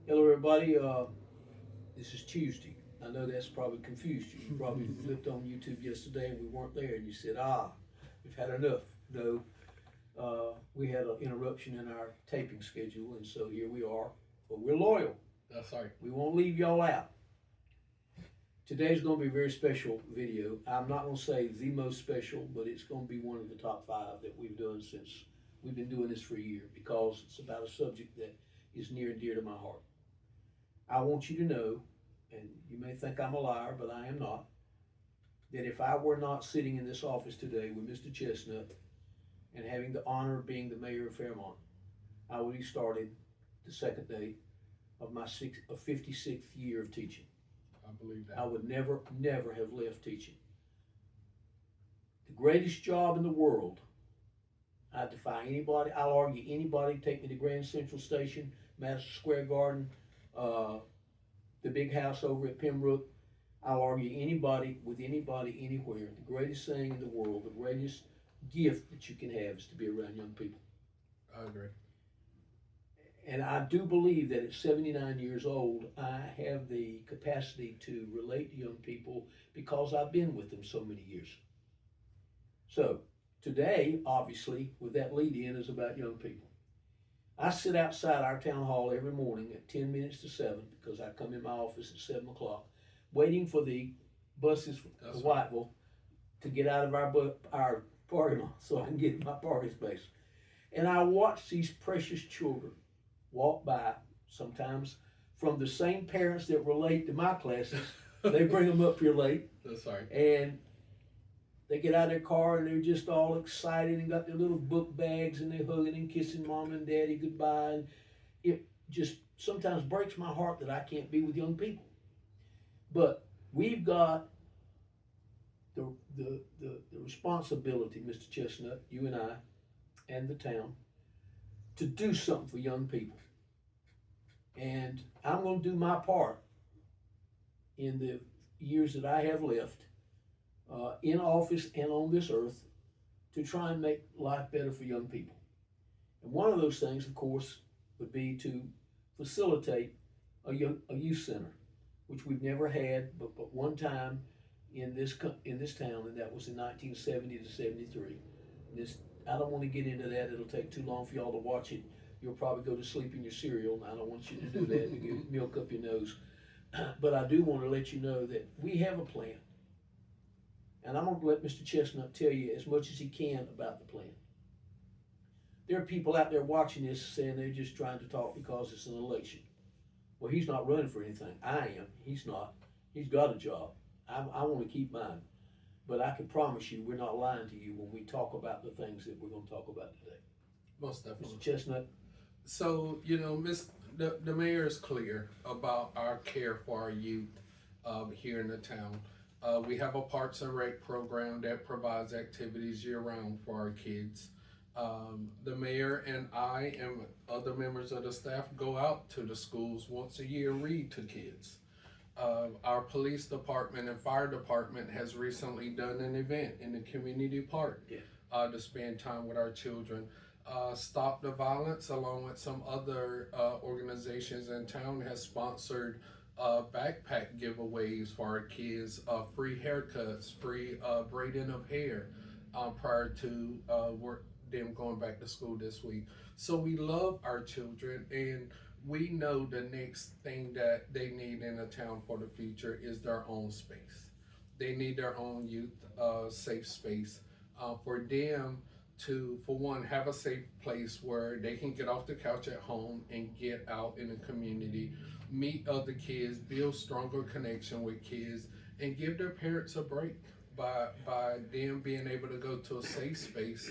Hello, everybody. This is Tuesday. I know that's probably confused you. You probably looked on YouTube yesterday and we weren't there, and you said, we've had enough. No, we had an interruption in our taping schedule, and so here we are. But we're loyal. That's right. We won't leave y'all out. Today's going to be a very special video. I'm not going to say the most special, but it's going to be one of the top 5 that we've done since we've been doing this for a year, because it's about a subject that is near and dear to my heart. I want you to know, and you may think I'm a liar, but I am not, that if I were not sitting in this office today with Mr. Chestnut and having the honor of being the mayor of Fairmont, I would be started the second day of my 56th year of teaching. I believe that. I would never have left teaching. The greatest job in the world. I defy anybody. I'll argue anybody. Take me to Grand Central Station, Madison Square Garden, the big house over at Pembroke. I'll argue anybody with anybody anywhere. The greatest thing in the world, the greatest gift that you can have is to be around young people. I agree. And I do believe that at 79 years old, I have the capacity to relate to young people because I've been with them so many years. So today, obviously, with that lead in, is about young people. I sit outside our town hall every morning at 10 minutes to 7, because I come in my office at 7 o'clock, waiting for the buses to Whiteville to get out of our parking lot so I can get in my parking space. And I watch these precious children walk by, sometimes from the same parents that relate to my classes. They bring them up here late. That's right. And they get out of their car and they're just all excited and got their little book bags and they're hugging and kissing mom and daddy goodbye. And it just sometimes breaks my heart that I can't be with young people. But we've got the responsibility, Mr. Chestnut, you and I, and the town, to do something for young people. And I'm going to do my part in the years that I have left in office and on this earth to try and make life better for young people. And one of those things, of course, would be to facilitate a youth center, which we've never had but one time in this town, and that was in 1970 to 73. I don't want to get into that. It'll take too long for y'all to watch it. You'll probably go to sleep in your cereal, and I don't want you to do that to get milk up your nose. But I do want to let you know that we have a plan. And I'm going to let Mr. Chestnut tell you as much as he can about the plan. There are people out there watching this saying they're just trying to talk because it's an election. Well, he's not running for anything. I am. He's not. He's got a job. I want to keep mine. But I can promise you we're not lying to you when we talk about the things that we're going to talk about today. Most definitely. Mr. Chestnut? So, the mayor is clear about our care for our youth here in the town. We have a Parks and Rec program that provides activities year-round for our kids. The mayor and I and other members of the staff go out to the schools once a year and read to kids. Our police department and fire department has recently done an event in the community park to spend time with our children. Stop the Violence, along with some other organizations in town, has sponsored backpack giveaways for our kids, free haircuts, free braiding of hair prior to them going back to school this week. So we love our children, and we know the next thing that they need in a town for the future is their own space. They need their own youth safe space for them to, for one, have a safe place where they can get off the couch at home and get out in the community, meet other kids, build stronger connection with kids, and give their parents a break by them being able to go to a safe space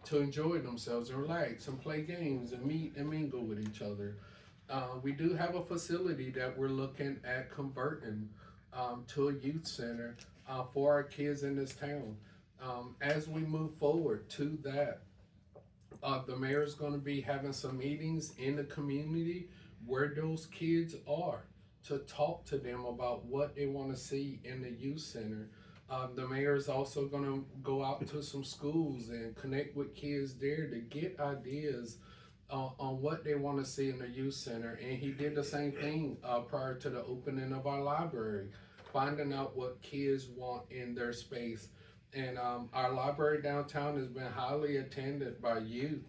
to enjoy themselves and relax and play games and meet and mingle with each other. We do have a facility that we're looking at converting to a youth center for our kids in this town. As we move forward to that, the mayor is going to be having some meetings in the community where those kids are to talk to them about what they want to see in the youth center. The mayor is also going to go out to some schools and connect with kids there to get ideas on what they want to see in the youth center. And he did the same thing prior to the opening of our library, finding out what kids want in their space. And our library downtown has been highly attended by youth,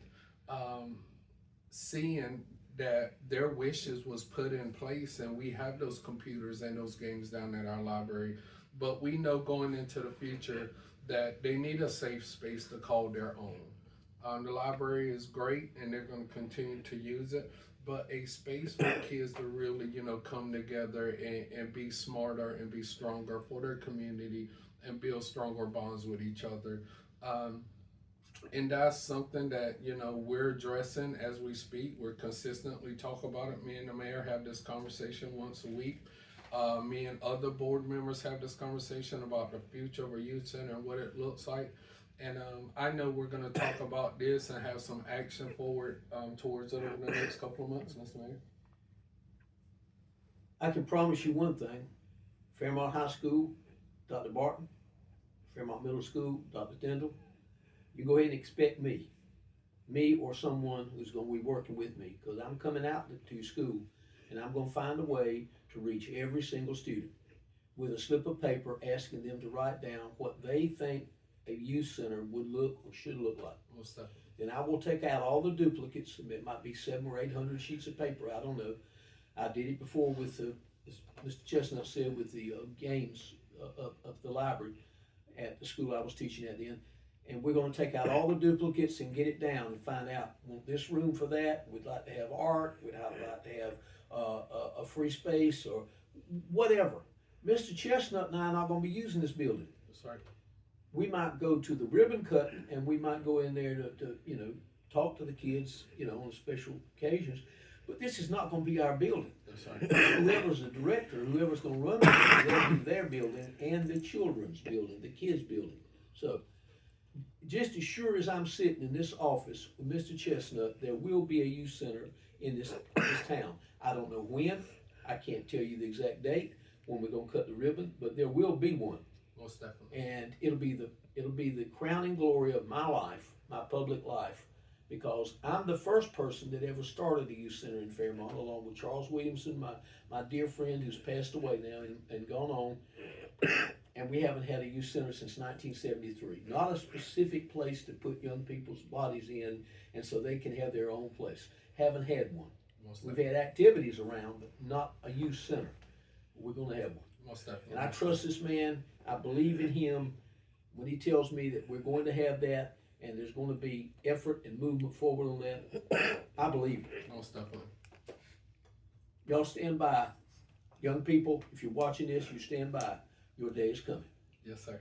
seeing that their wishes was put in place, and we have those computers and those games down at our library. But we know going into the future that they need a safe space to call their own. The library is great, and they're going to continue to use it, but a space for kids to really, come together and be smarter and be stronger for their community and build stronger bonds with each other. And that's something that, we're addressing as we speak. We're consistently talk about it. Me and the mayor have this conversation once a week. Me and other board members have this conversation about the future of our youth center and what it looks like. And I know we're going to talk about this and have some action forward towards it over the next couple of months, Mr. Mayor. I can promise you one thing. Fairmont High School, Dr. Barton. Fairmont Middle School, Dr. Tyndall. You go ahead and expect me or someone who's going to be working with me, because I'm coming out to school and I'm going to find a way to reach every single student with a slip of paper asking them to write down what they think a youth center would look or should look like. Most definitely. Then I will take out all the duplicates. It might be 700 or 800 sheets of paper. I don't know. I did it before with as Mr. Chestnut said, with the games of the library at the school I was teaching at then. And we're going to take out all the duplicates and get it down and find out, want this room for that, we'd like to have art, we'd like to have a free space or whatever. Mr. Chestnut and I are not going to be using this building. That's right. We might go to the ribbon cutting and we might go in there to talk to the kids, on special occasions. But this is not going to be our building. That's right. Whoever's the director, whoever's going to run it, they'll be their building and the children's building, the kids' building. So, just as sure as I'm sitting in this office with Mr. Chestnut, there will be a youth center in this town. I don't know when. I can't tell you the exact date when we're going to cut the ribbon, but there will be one. Most definitely. And it'll be the crowning glory of my life, my public life, because I'm the first person that ever started a youth center in Fairmont, along with Charles Williamson, my dear friend who's passed away now and gone on. And we haven't had a youth center since 1973. Not a specific place to put young people's bodies in, and so they can have their own place. Haven't had one. We've had activities around, but not a youth center. We're going to have one. Most definitely. And I trust this man. I believe in him when he tells me that we're going to have that, and there's going to be effort and movement forward on that. I believe it. Most definitely. Y'all stand by. Young people, if you're watching this, you stand by. Your day is coming. Yes, sir.